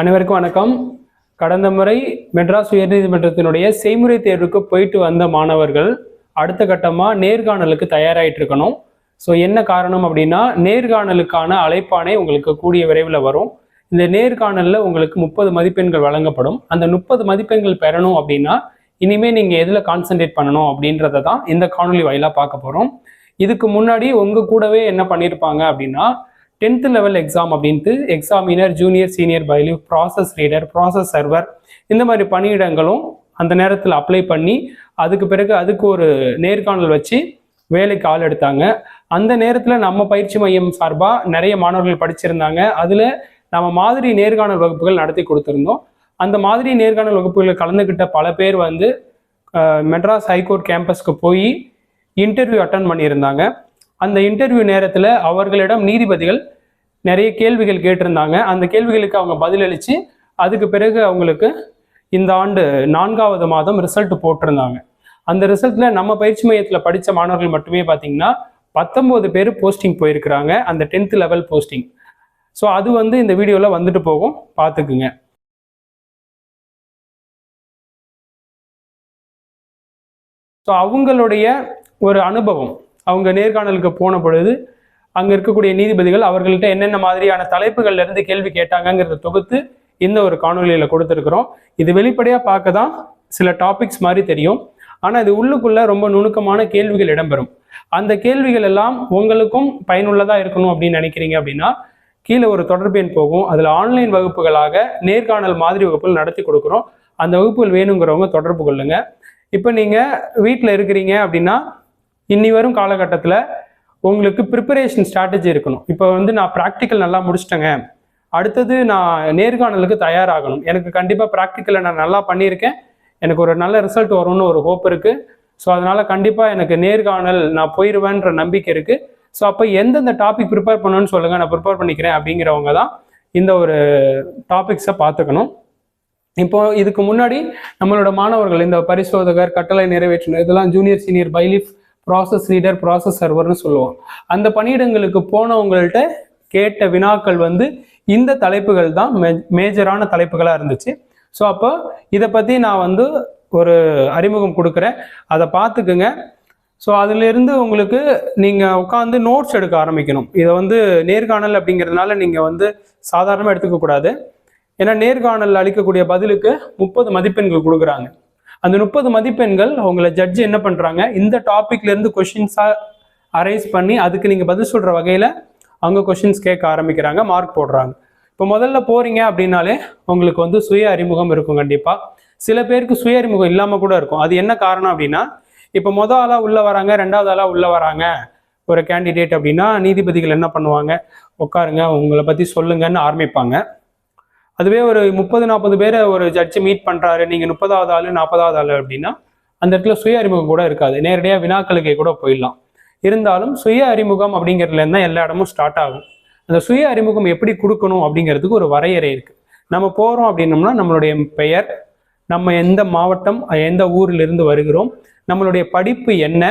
அனைவருக்கும் வணக்கம். கடந்த முறை மெட்ராஸ் உயர்நீதிமன்றத்தினுடைய செய்முறை தேர்வுக்கு போயிட்டு வந்த மாணவர்கள் அடுத்த கட்டமாக நேர்காணலுக்கு தயாராகிட்டு இருக்கணும். ஸோ என்ன காரணம் அப்படின்னா, நேர்காணலுக்கான அழைப்பானை உங்களுக்கு கூடிய விரைவில் வரும். இந்த நேர்காணலில் உங்களுக்கு 30 மதிப்பெண்கள் வழங்கப்படும். அந்த 30 மதிப்பெண்கள் பெறணும் அப்படின்னா இனிமேல் நீங்கள் எதில் கான்சென்ட்ரேட் பண்ணணும் அப்படின்றத தான் இந்த காணொலி வாயிலாக பார்க்க போகிறோம். இதுக்கு முன்னாடி உங்கள் கூடவே என்ன பண்ணியிருப்பாங்க அப்படின்னா, 10th லெவல் எக்ஸாம் அப்படின்ட்டு examiner, junior, senior bailiff, process reader, process server, இந்த மாதிரி பணியிடங்களும் அந்த நேரத்தில் அப்ளை பண்ணி அதுக்கு பிறகு அதுக்கு ஒரு நேர்காணல் வச்சு வேலைக்கு ஆள் எடுத்தாங்க. அந்த நேரத்தில் நம்ம பயிற்சி மையம் சார்பாக நிறைய மாணவர்கள் படிச்சிருந்தாங்க. அதில் நம்ம மாதிரி நேர்காணல் வகுப்புகள் நடத்தி கொடுத்துருந்தோம். அந்த மாதிரி நேர்காணல் வகுப்புகளில் கலந்துக்கிட்ட பல பேர் வந்து மெட்ராஸ் ஹைகோர்ட் கேம்பஸ்க்கு போய் இன்டர்வியூ அட்டன் பண்ணியிருந்தாங்க. அந்த இன்டர்வியூ நேரத்தில் அவர்களிடம் நீதிபதிகள் நிறைய கேள்விகள் கேட்டிருந்தாங்க. அந்த கேள்விகளுக்கு அவங்க பதிலளித்து அதுக்கு பிறகு அவங்களுக்கு இந்த ஆண்டு 4வது மாதம் ரிசல்ட் போட்டிருந்தாங்க. அந்த ரிசல்ட்டில் நம்ம பயிற்சி மையத்தில் படித்த மாணவர்கள் மட்டுமே பார்த்தீங்கன்னா 19 பேர் போஸ்டிங் போயிருக்கிறாங்க, அந்த 10th லெவல் போஸ்டிங். ஸோ அது வந்து இந்த வீடியோவில் வந்துட்டு போகும், பார்த்துக்குங்க. ஸோ அவங்களுடைய ஒரு அனுபவம், அவங்க நேர்காணலுக்கு போன பொழுது அங்கே இருக்கக்கூடிய நீதிபதிகள் அவர்கள்ட்ட என்னென்ன மாதிரியான தலைப்புகள்ல இருந்து கேள்வி கேட்டாங்கிறத தொகுத்து இந்த ஒரு காணொலியில் கொடுத்துருக்குறோம். இது வெளிப்படையாக பார்க்க தான் சில டாபிக்ஸ் மாதிரி தெரியும், ஆனால் இது உள்ளுக்குள்ள ரொம்ப நுணுக்கமான கேள்விகள் இடம்பெறும். அந்த கேள்விகள் எல்லாம் உங்களுக்கும் பயனுள்ளதாக இருக்கணும் அப்படின்னு நினைக்கிறீங்க அப்படின்னா கீழே ஒரு தொடர்பு எண் போகும். அதில் ஆன்லைன் வகுப்புகளாக நேர்காணல் மாதிரி வகுப்புகள் நடத்தி கொடுக்குறோம். அந்த வகுப்புகள் வேணுங்கிறவங்க தொடர்பு கொள்ளுங்க. இப்போ நீங்கள் வீட்டில் இருக்கிறீங்க அப்படின்னா இன்னி வரும் காலகட்டத்தில் உங்களுக்கு ப்ரிப்பரேஷன் ஸ்ட்ராட்டஜி இருக்கணும். இப்போ வந்து நான் ப்ராக்டிக்கல் நல்லா முடிச்சிட்டேங்க, அடுத்தது நான் நேர்காணலுக்கு தயாராகணும், எனக்கு கண்டிப்பாக ப்ராக்டிக்கலை நான் நல்லா பண்ணியிருக்கேன், எனக்கு ஒரு நல்ல ரிசல்ட் வரும்னு ஒரு ஹோப் இருக்குது. ஸோ அதனால் கண்டிப்பாக எனக்கு நேர்காணல் நான் போயிடுவேன்ற நம்பிக்கை இருக்குது. ஸோ அப்போ எந்தெந்த டாபிக் ப்ரிப்பேர் பண்ணணும்னு சொல்லுங்கள், நான் ப்ரிப்பேர் பண்ணிக்கிறேன் அப்படிங்கிறவங்க தான் இந்த ஒரு டாபிக்ஸை பார்த்துக்கணும். இப்போ இதுக்கு முன்னாடி நம்மளோட மாணவர்கள் இந்த பரிசோதகர், கட்டளை நிறைவேற்றினர், இதெல்லாம் junior, senior bailiff, process reader, process சர்வர்னு சொல்லுவோம். அந்த பணியிடங்களுக்கு போனவங்கள்ட்ட கேட்ட வினாக்கள் வந்து இந்த தலைப்புகள் தான் மேஜரான தலைப்புகளாக இருந்துச்சு. ஸோ அப்போ இதை பற்றி நான் வந்து ஒரு அறிமுகம் கொடுக்குறேன், அதை பார்த்துக்குங்க. ஸோ அதிலிருந்து உங்களுக்கு நீங்கள் உட்காந்து நோட்ஸ் எடுக்க ஆரம்பிக்கணும். இதை வந்து நேர்காணல் அப்படிங்கிறதுனால நீங்கள் வந்து சாதாரணமாக எடுத்துக்கக்கூடாது. ஏன்னா நேர்காணல் அளிக்கக்கூடிய பதிலுக்கு 30 மதிப்பெண்கள் கொடுக்குறாங்க. அந்த 30 மதிப்பெண்கள் அவங்கள ஜட்ஜ் என்ன பண்ணுறாங்க, இந்த டாபிக்லேருந்து கொஷின்ஸாக அரைஸ் பண்ணி அதுக்கு நீங்கள் பதில் சொல்கிற வகையில் அவங்க கொஷின்ஸ் கேட்க ஆரம்பிக்கிறாங்க, மார்க் போடுறாங்க. இப்போ முதல்ல போகிறீங்க அப்படின்னாலே உங்களுக்கு வந்து சுய அறிமுகம் இருக்கும். கண்டிப்பாக சில பேருக்கு சுய அறிமுகம் இல்லாமல் கூட இருக்கும். அது என்ன காரணம் அப்படின்னா, இப்போ மொதல் ஆளாக உள்ளே வராங்க, 2வது ஆளாக உள்ளே வராங்க ஒரு கேண்டிடேட் அப்படின்னா நீதிபதிகள் என்ன பண்ணுவாங்க, உட்காருங்க உங்களை பற்றி சொல்லுங்கன்னு ஆரம்பிப்பாங்க. அதுவே ஒரு 30-40 பேரை ஒரு ஜட்ஜு மீட் பண்ணுறாரு, நீங்கள் 30வது ஆள் 40வது ஆள் அப்படின்னா அந்த இடத்துல சுய அறிமுகம் கூட இருக்காது, நேரடியாக வினாக்களுக்கே கூட போயிடலாம். இருந்தாலும் சுய அறிமுகம் அப்படிங்கிறதுலேருந்து தான் எல்லா இடமும் ஸ்டார்ட் ஆகும். அந்த சுய அறிமுகம் எப்படி கொடுக்கணும் அப்படிங்கிறதுக்கு ஒரு வரையறை இருக்குது. நம்ம போகிறோம் அப்படின்னோம்னா நம்மளுடைய பெயர், நம்ம எந்த மாவட்டம், எந்த ஊரிலிருந்து வருகிறோம், நம்மளுடைய படிப்பு என்ன,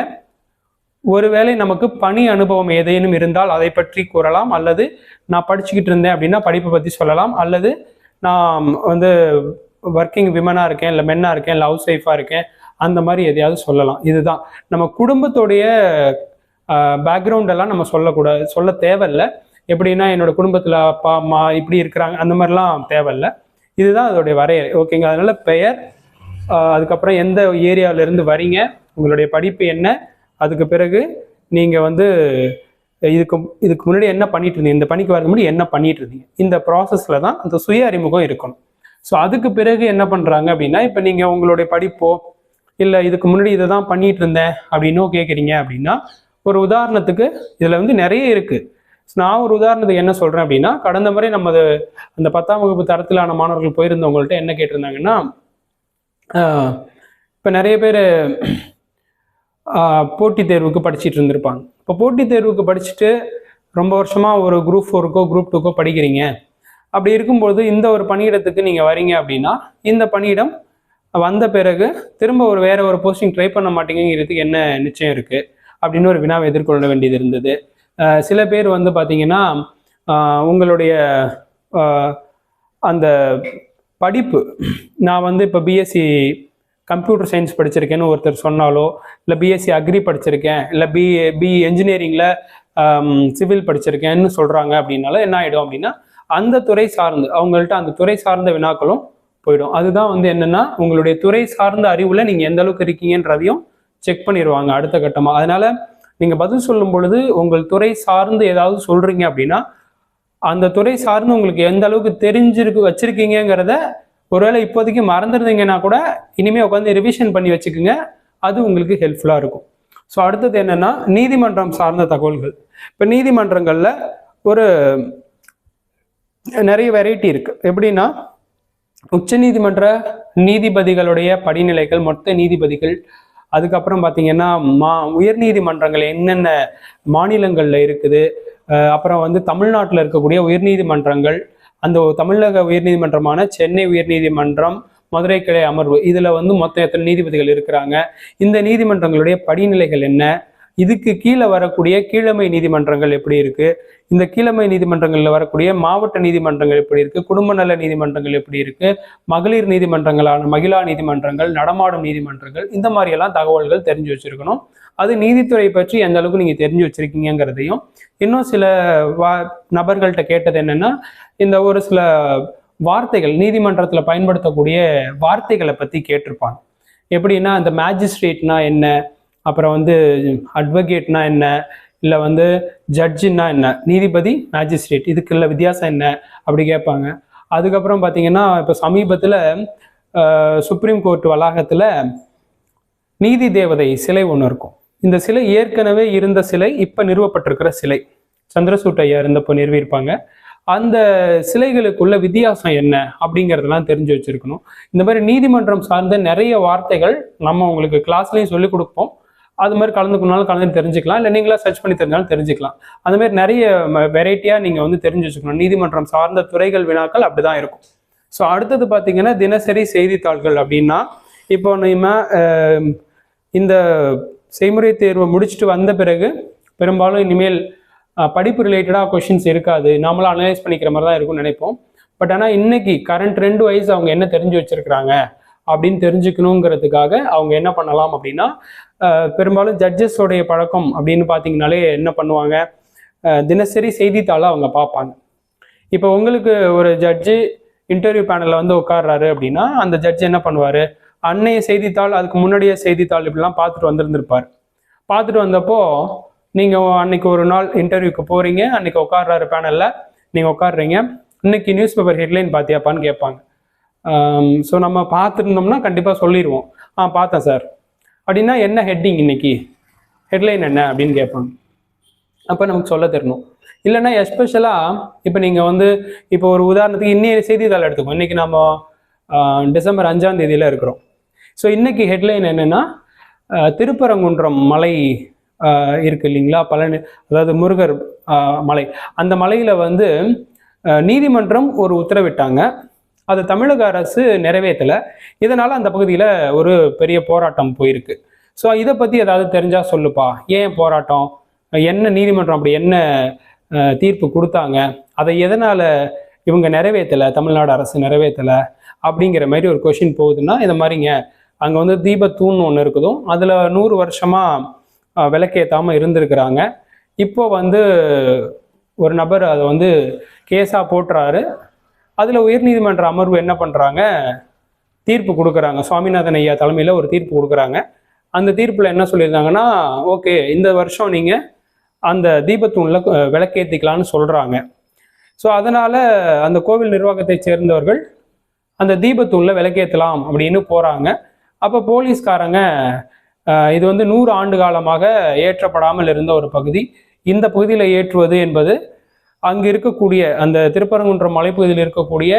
ஒருவேளை நமக்கு பணி அனுபவம் ஏதேனும் இருந்தால் அதை பற்றி கூறலாம், அல்லது நான் படிச்சுக்கிட்டு இருந்தேன் அப்படின்னா படிப்பை பற்றி சொல்லலாம், அல்லது நான் வந்து ஒர்க்கிங் விமனாக இருக்கேன், இல்லை மென்னாக இருக்கேன், இல்லை ஹவுஸ் ஒய்ஃபாக இருக்கேன், அந்த மாதிரி எதையாவது சொல்லலாம். இதுதான் நம்ம குடும்பத்துடைய பேக்ரவுண்டெல்லாம் நம்ம சொல்லக்கூடாது, சொல்ல தேவையில்லை. எப்படின்னா என்னோட குடும்பத்தில் அப்பா அம்மா இப்படி இருக்கிறாங்க அந்த மாதிரிலாம் தேவையில்லை. இதுதான் அதோடைய வரையறை, ஓகேங்க. அதனால பெயர், அதுக்கப்புறம் எந்த ஏரியாவிலேருந்து வரீங்க, உங்களுடைய படிப்பு என்ன, அதுக்கு பிறகு நீங்கள் வந்து இதுக்கு முன்னாடி என்ன பண்ணிட்டு இருந்தீங்க, இந்த பணிக்கு வரது முன்னாடி என்ன பண்ணிட்டு இருந்தீங்க, இந்த ப்ராசஸில் தான் அந்த சுய அறிமுகம் இருக்கணும். ஸோ அதுக்கு பிறகு என்ன பண்ணுறாங்க அப்படின்னா, இப்போ நீங்கள் உங்களுடைய படிப்போ இல்லை இதுக்கு முன்னாடி இதை தான் பண்ணிட்டு இருந்தேன் அப்படின்னோ கேட்குறீங்க அப்படின்னா, ஒரு உதாரணத்துக்கு இதில் வந்து நிறைய இருக்குது. நான் ஒரு உதாரணத்துக்கு என்ன சொல்கிறேன் அப்படின்னா, கடந்த முறை நமது அந்த 10ஆம் வகுப்பு தரத்திலான மாணவர்கள் போயிருந்தவங்கள்ட்ட என்ன கேட்டிருந்தாங்கன்னா, இப்போ நிறைய பேர் போட்டித் தேர்வுக்கு படிச்சுட்டு இருந்திருப்பாங்க. இப்போ போட்டித் தேர்வுக்கு படிச்சுட்டு ரொம்ப வருஷமாக ஒரு குரூப் 4க்கோ குரூப் 2க்கோ படிக்கிறீங்க. அப்படி இருக்கும்போது இந்த ஒரு பணியிடத்துக்கு நீங்கள் வரீங்க அப்படின்னா, இந்த பணியிடம் வந்த பிறகு திரும்ப வேற ஒரு போஸ்டிங் ட்ரை பண்ண மாட்டீங்கிறதுக்கு என்ன நிச்சயம் இருக்குது அப்படின்னு ஒரு வினாவை எதிர்கொள்ள வேண்டியது இருந்தது. சில பேர் வந்து பார்த்தீங்கன்னா உங்களுடைய அந்த படிப்பு, நான் வந்து இப்போ பிஎஸ்சி கம்ப்யூட்டர் சயின்ஸ் படிச்சிருக்கேன்னு ஒருத்தர் சொன்னாலோ, இல்லை பிஎஸ்சி அக்ரி படிச்சிருக்கேன், இல்லை பி இன்ஜினியரிங்கில் சிவில் படிச்சிருக்கேன்னு சொல்கிறாங்க அப்படின்னால என்ன ஆகிடும் அப்படின்னா அந்த துறை சார்ந்து அவங்கள்ட்ட அந்த துறை சார்ந்த வினாக்களும் போயிடும். அதுதான் வந்து என்னன்னா உங்களுடைய துறை சார்ந்த அறிவுல நீங்க எந்த அளவுக்கு இருக்கீங்கன்றதையும் செக் பண்ணிடுவாங்க அடுத்த கட்டமா. அதனால நீங்க பதில் சொல்லும் பொழுது உங்கள் துறை சார்ந்து ஏதாவது சொல்றீங்க அப்படின்னா அந்த துறை சார்ந்து உங்களுக்கு எந்த அளவுக்கு வச்சிருக்கீங்கிறத ஒருவேளை இப்போதைக்கு மறந்துருந்தீங்கன்னா கூட இனிமே உட்காந்து ரிவிஷன் பண்ணி வச்சுக்கோங்க, அது உங்களுக்கு ஹெல்ப்ஃபுல்லா இருக்கும். ஸோ அடுத்தது என்னன்னா நீதிமன்றம் சார்ந்த தகவல்கள். இப்போ நீதிமன்றங்கள்ல ஒரு நிறைய வெரைட்டி இருக்கு. எப்படின்னா உச்ச நீதிமன்ற நீதிபதிகளுடைய படிநிலைகள், மொத்த நீதிபதிகள், அதுக்கப்புறம் பார்த்தீங்கன்னா உயர் நீதிமன்றங்கள் என்னென்ன மாநிலங்களில் இருக்குது, அப்புறம் வந்து தமிழ்நாட்டில் இருக்கக்கூடிய உயர்நீதிமன்றங்கள், அந்த தமிழக உயர்நீதிமன்றமான சென்னை உயர்நீதிமன்றம், மதுரை கிளை அமர்வு, இதில் வந்து மொத்தம் எத்தனை நீதிபதிகள் இருக்கிறாங்க, இந்த நீதிமன்றங்களுடைய படிநிலைகள் என்ன, இதுக்கு கீழே வரக்கூடிய கீழமை நீதிமன்றங்கள் எப்படி இருக்கு, இந்த கீழமை நீதிமன்றங்கள்ல வரக்கூடிய மாவட்ட நீதிமன்றங்கள் எப்படி இருக்கு, குடும்ப நல நீதிமன்றங்கள் எப்படி இருக்கு, மகளிர் நீதிமன்றங்களான மகிழா நீதிமன்றங்கள், நடமாடும் நீதிமன்றங்கள், இந்த மாதிரி எல்லாம் தகவல்கள் தெரிஞ்சு வச்சிருக்கணும். அது நீதித்துறை பற்றி எந்த அளவுக்கு நீங்க தெரிஞ்சு வச்சிருக்கீங்கிறதையும், இன்னும் சில நபர்கள்ட்ட கேட்டது என்னன்னா இந்த ஒரு சில வார்த்தைகள் நீதிமன்றத்துல பயன்படுத்தக்கூடிய வார்த்தைகளை பத்தி கேட்டிருப்பாங்க. எப்படின்னா இந்த மேஜிஸ்ட்ரேட்னா என்ன, அப்புறம் வந்து அட்வொகேட்னா என்ன, இல்லை வந்து ஜட்ஜின்னா என்ன, நீதிபதி மேஜிஸ்ட்ரேட் இதுக்குள்ள வித்தியாசம் என்ன அப்படி கேட்பாங்க. அதுக்கப்புறம் பார்த்தீங்கன்னா இப்போ சமீபத்தில் சுப்ரீம் கோர்ட் வளாகத்தில் நீதி தேவதை சிலை ஒன்று இருக்கும். இந்த சிலை ஏற்கனவே இருந்த சிலை, இப்போ நிறுவப்பட்டிருக்கிற சிலை, சந்திரசூட் ஐயா இருந்தப்போ நிறுவியிருப்பாங்க. அந்த சிலைகளுக்குள்ள வித்தியாசம் என்ன அப்படிங்கிறதெல்லாம் தெரிஞ்சு வச்சிருக்கணும். இந்த மாதிரி நீதிமன்றம் சார்ந்த நிறைய வார்த்தைகள் நம்ம உங்களுக்கு கிளாஸ்லையும் சொல்லிக் கொடுப்போம். அது மாதிரி கலந்துக்கணும்னாலும் கலந்து தெரிஞ்சுக்கலாம், இல்லை நீங்களா சர்ச் பண்ணி தெரிஞ்சாலும் தெரிஞ்சுக்கலாம். அந்த மாதிரி நிறைய வெரைட்டியாக நீங்கள் வந்து தெரிஞ்சு வச்சுக்கணும். நீதிமன்றம் சார்ந்த துறைகள் வினாக்கள் அப்படிதான் இருக்கும். ஸோ அடுத்தது பார்த்தீங்கன்னா தினசரி செய்தித்தாள்கள் அப்படின்னா, இப்போ நம்ம இந்த செய்முறை தேர்வை முடிச்சுட்டு வந்த பிறகு பெரும்பாலும் இனிமேல் படிப்பு ரிலேட்டடாக கொஷின்ஸ் இருக்காது, நாமளும் அனலைஸ் பண்ணிக்கிற மாதிரி தான் இருக்கும்னு நினைப்போம். பட் ஆனால் இன்னைக்கு கரண்ட் ட்ரெண்ட் வைஸ் அவங்க என்ன தெரிஞ்சு வச்சிருக்கிறாங்க அப்படின்னு தெரிஞ்சுக்கணுங்கிறதுக்காக அவங்க என்ன பண்ணலாம் அப்படின்னா, பெரும்பாலும் ஜட்ஜஸோடைய பழக்கம் அப்படின்னு பார்த்தீங்கன்னாலே என்ன பண்ணுவாங்க, தினசரி செய்தித்தாளை அவங்க பார்ப்பாங்க. இப்போ உங்களுக்கு ஒரு ஜட்ஜு இன்டர்வியூ பேனலில் வந்து உட்கார்றாரு அப்படின்னா அந்த ஜட்ஜ் என்ன பண்ணுவார், அன்னைய செய்தித்தாள் அதுக்கு முன்னாடியே செய்தித்தாள் இப்படிலாம் பார்த்துட்டு வந்திருந்திருப்பார். பார்த்துட்டு வந்தப்போ நீங்கள் அன்னைக்கு ஒரு நாள் இன்டர்வியூக்கு போகிறீங்க, அன்னைக்கு உட்கார்றாரு பேனலில், நீங்கள் உட்காடுறீங்க, இன்னைக்கு நியூஸ் பேப்பர் ஹெட்லைன் பார்த்தியாப்பான்னு கேட்பாங்க. ஸோ நம்ம பார்த்துருந்தோம்னா கண்டிப்பாக சொல்லிடுவோம், பார்த்தேன் சார் அப்படின்னா, என்ன ஹெட்டிங் இன்னைக்கு, ஹெட்லைன் என்ன அப்படின்னு கேட்பாங்க. அப்போ நமக்கு சொல்ல தெரியணும். இல்லைன்னா எஸ்பெஷலாக இப்போ நீங்கள் வந்து இப்போ ஒரு உதாரணத்துக்கு இன்னைய செய்தித்தாள் எடுத்துக்கோம். இன்னைக்கு நம்ம டிசம்பர் 5ஆம் தேதியில் இருக்கிறோம். ஸோ இன்னைக்கு ஹெட்லைன் என்னன்னா, திருப்பரங்குன்றம் மலை இருக்கு இல்லைங்களா, பழனி, அதாவது முருகர் மலை, அந்த மலையில வந்து நீதிமன்றம் ஒரு உத்தரவிட்டாங்க, அது தமிழக அரசு நிறைவேற்றலை, இதனால அந்த பகுதியில் ஒரு பெரிய போராட்டம் போயிருக்கு. ஸோ இதை பற்றி ஏதாவது தெரிஞ்சா சொல்லுப்பா, ஏன் போராட்டம், என்ன நீதிமன்றம் அப்படி என்ன தீர்ப்பு கொடுத்தாங்க, அதை எதனால இவங்க நிறைவேற்றலை, தமிழ்நாடு அரசு நிறைவேற்றலை அப்படிங்கிற மாதிரி ஒரு கொஷின் போகுதுன்னா, இந்த மாதிரிங்க அங்கே வந்து தீபத்தூண் ஒன்று இருக்குதும், அதில் 100 வருஷமா விளக்கேற்றாமல் இருந்திருக்கிறாங்க. இப்போ வந்து ஒரு நபர் அதை வந்து கேஸாக போட்டுறாரு. அதில் உயர்நீதிமன்ற அமர்வு என்ன பண்ணுறாங்க, தீர்ப்பு கொடுக்குறாங்க. சுவாமிநாதன் ஐயா தலைமையில் ஒரு தீர்ப்பு கொடுக்குறாங்க. அந்த தீர்ப்பில் என்ன சொல்லியிருந்தாங்கன்னா, ஓகே இந்த வருஷம் நீங்கள் அந்த தீபத்தூணில் விளக்கேற்றிக்கலான்னு சொல்கிறாங்க. ஸோ அதனால் அந்த கோவில் நிர்வாகத்தை சேர்ந்தவர்கள் அந்த தீபத்தூணில் விளக்கேற்றலாம் அப்படின்னு போகிறாங்க. அப்போ போலீஸ்காரங்க இது வந்து 100 ஆண்டு காலமாக ஏற்றப்படாமல் இருந்த ஒரு பகுதி, இந்த பகுதியில் ஏற்றுவது என்பது அங்கு இருக்கக்கூடிய அந்த திருப்பரங்குன்றம் மலைப்பகுதியில் இருக்கக்கூடிய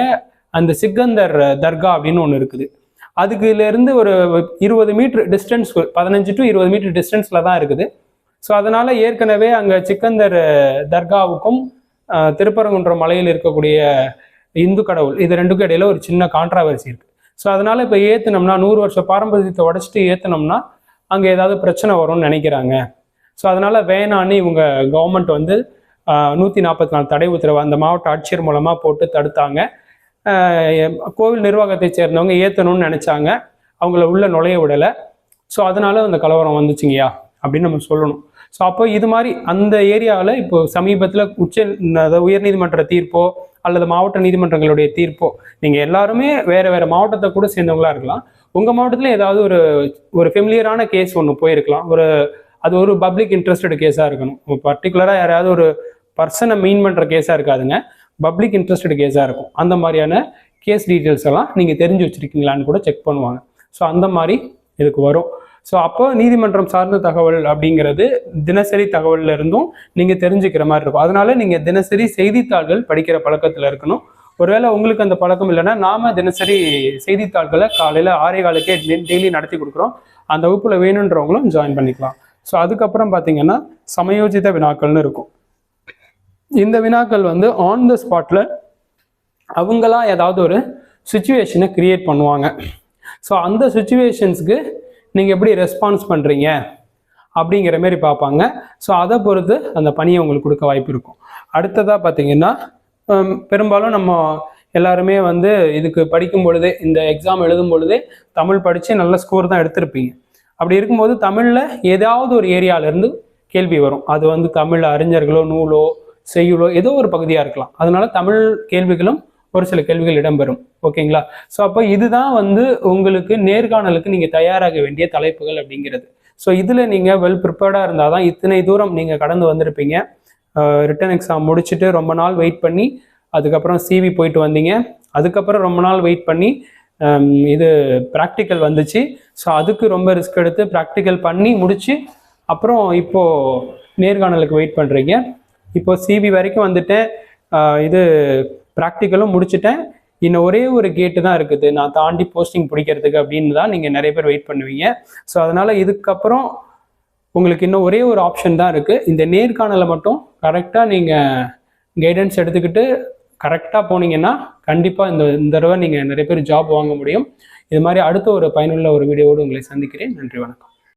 அந்த சிக்கந்தர் தர்கா அப்படின்னு ஒன்று இருக்குது, அதுக்குலேருந்து ஒரு 20 மீட்டர் டிஸ்டன்ஸ், 15 to 20 மீட்டர் டிஸ்டன்ஸில் தான் இருக்குது. ஸோ அதனால் ஏற்கனவே அங்கே சிக்கந்தர் தர்காவுக்கும் திருப்பரங்குன்றம் மலையில் இருக்கக்கூடிய இந்து கடவுள், இது ரெண்டுக்கும் இடையில ஒரு சின்ன கான்ட்ராவர்சி இருக்குது. ஸோ அதனால் இப்போ ஏற்றுனோம்னா 100 வருஷ பாரம்பரியத்தை உடச்சிட்டு ஏற்றுனோம்னா அங்கே ஏதாவது பிரச்சனை வரும்னு நினைக்கிறாங்க. ஸோ அதனால் வேணான்னு இவங்க கவர்மெண்ட் வந்து 144 தடை உத்தரவு அந்த மாவட்ட ஆட்சியர் மூலமாக போட்டு தடுத்தாங்க. கோவில் நிர்வாகத்தை சேர்ந்தவங்க ஏற்றணும்னு நினச்சாங்க, அவங்கள உள்ள நுழைய விடலை. ஸோ அதனால அந்த கலவரம் வந்துச்சுங்கய்யா அப்படின்னு நம்ம சொல்லணும். ஸோ அப்போ இது மாதிரி அந்த ஏரியாவில் இப்போ சமீபத்தில் உயர்நீதிமன்ற தீர்ப்போ அல்லது மாவட்ட நீதிமன்றங்களுடைய தீர்ப்போ, நீங்கள் எல்லாருமே வேறு வேறு மாவட்டத்தை கூட சேர்ந்தவங்களா இருக்கலாம், உங்கள் மாவட்டத்தில் ஏதாவது ஒரு ஃபெமிலியரான கேஸ் ஒன்று போயிருக்கலாம். அது ஒரு பப்ளிக் இன்ட்ரெஸ்டட் கேஸாக இருக்கணும். பர்டிகுலராக யாராவது ஒரு பர்சனை மீன் பண்ணுற கேஸாக இருக்காதுங்க, பப்ளிக் இன்ட்ரெஸ்டட் கேஸாக இருக்கும். அந்த மாதிரியான கேஸ் டீட்டெயில்ஸ் எல்லாம் நீங்கள் தெரிஞ்சு வச்சுருக்கீங்களான்னு கூட செக் பண்ணுவாங்க. ஸோ அந்த மாதிரி இதுக்கு வரும். ஸோ அப்போ நீதிமன்றம் சார்ந்த தகவல் அப்படிங்கிறது தினசரி தகவல்ல இருந்தும் நீங்கள் தெரிஞ்சுக்கிற மாதிரி இருக்கும். அதனால நீங்கள் தினசரி செய்தித்தாள்கள் படிக்கிற பழக்கத்தில் இருக்கணும். ஒருவேளை உங்களுக்கு அந்த பழக்கம் இல்லைன்னா, நாம தினசரி செய்தித்தாள்களை காலையில் 6:15க்கே டெய்லி நடத்தி கொடுக்குறோம். அந்த வகுப்புல வேணுன்றவங்களும் ஜாயின் பண்ணிக்கலாம். ஸோ அதுக்கப்புறம் பார்த்தீங்கன்னா சமயோஜித வினாக்கள்னு இருக்கும். இந்த வினாக்கள் வந்து ஆன் த ஸ்பாட்ல அவங்களா ஏதாவது ஒரு சுச்சுவேஷனை கிரியேட் பண்ணுவாங்க. ஸோ அந்த சுச்சுவேஷன்ஸ்க்கு நீங்கள் எப்படி ரெஸ்பான்ஸ் பண்ணுறீங்க அப்படிங்கிற மாரி பார்ப்பாங்க. ஸோ அதை பொறுத்து அந்த பணியை உங்களுக்கு கொடுக்க வாய்ப்பு இருக்கும். அடுத்ததாக பார்த்தீங்கன்னா, பெரும்பாலும் நம்ம எல்லாருமே வந்து இதுக்கு படிக்கும் பொழுதே, இந்த எக்ஸாம் எழுதும் பொழுதே தமிழ் படித்து நல்ல ஸ்கோர் தான் எடுத்திருப்பீங்க. அப்படி இருக்கும்போது தமிழில் ஏதாவது ஒரு ஏரியாவிலேருந்து கேள்வி வரும். அது வந்து தமிழ் அறிஞர்களோ நூலோ செய்யுளோ ஏதோ ஒரு பகுதியாக இருக்கலாம். அதனால தமிழ் கேள்விகளும் ஒரு சில கேள்விகள் இடம்பெறும். ஓகேங்களா? ஸோ அப்போ இதுதான் வந்து உங்களுக்கு நேர்காணலுக்கு நீங்கள் தயாராக வேண்டிய தலைப்புகள் அப்படிங்கிறது. ஸோ இதில் நீங்கள் வெல் ப்ரிப்பேர்டாக இருந்தால் தான் இத்தனை தூரம் நீங்கள் கடந்து வந்திருப்பீங்க. ரிட்டன் எக்ஸாம் முடிச்சுட்டு ரொம்ப நாள் வெயிட் பண்ணி அதுக்கப்புறம் சிவி போயிட்டு வந்தீங்க. அதுக்கப்புறம் ரொம்ப நாள் வெயிட் பண்ணி இது ப்ராக்டிக்கல் வந்துச்சு. ஸோ அதுக்கு ரொம்ப ரிஸ்க் எடுத்து ப்ராக்டிக்கல் பண்ணி முடிச்சு அப்புறம் இப்போது நேர்காணலுக்கு வெயிட் பண்ணுறீங்க. இப்போ சிவி வரைக்கும் வந்துட்டேன், இது ப்ராக்டிக்கலும் முடிச்சுட்டேன், இன்னும் ஒரே ஒரு கேட்டு தான் இருக்குது நான் தாண்டி போஸ்டிங் பிடிக்கிறதுக்கு அப்படின்னு தான் நீங்கள் நிறைய பேர் வெயிட் பண்ணுவீங்க. ஸோ அதனால் இதுக்கப்புறம் உங்களுக்கு இன்னும் ஒரே ஒரு ஆப்ஷன் தான் இருக்குது. இந்த நேர்காணலை மட்டும் கரெக்டாக நீங்கள் கைடன்ஸ் எடுத்துக்கிட்டு கரெக்டாக போனீங்கன்னா கண்டிப்பாக இந்த தடவை நீங்கள் நிறைய பேர் ஜாப் வாங்க முடியும். இது மாதிரி அடுத்த ஒரு பயனுள்ள ஒரு வீடியோவோடு உங்களை சந்திக்கிறேன். நன்றி, வணக்கம்.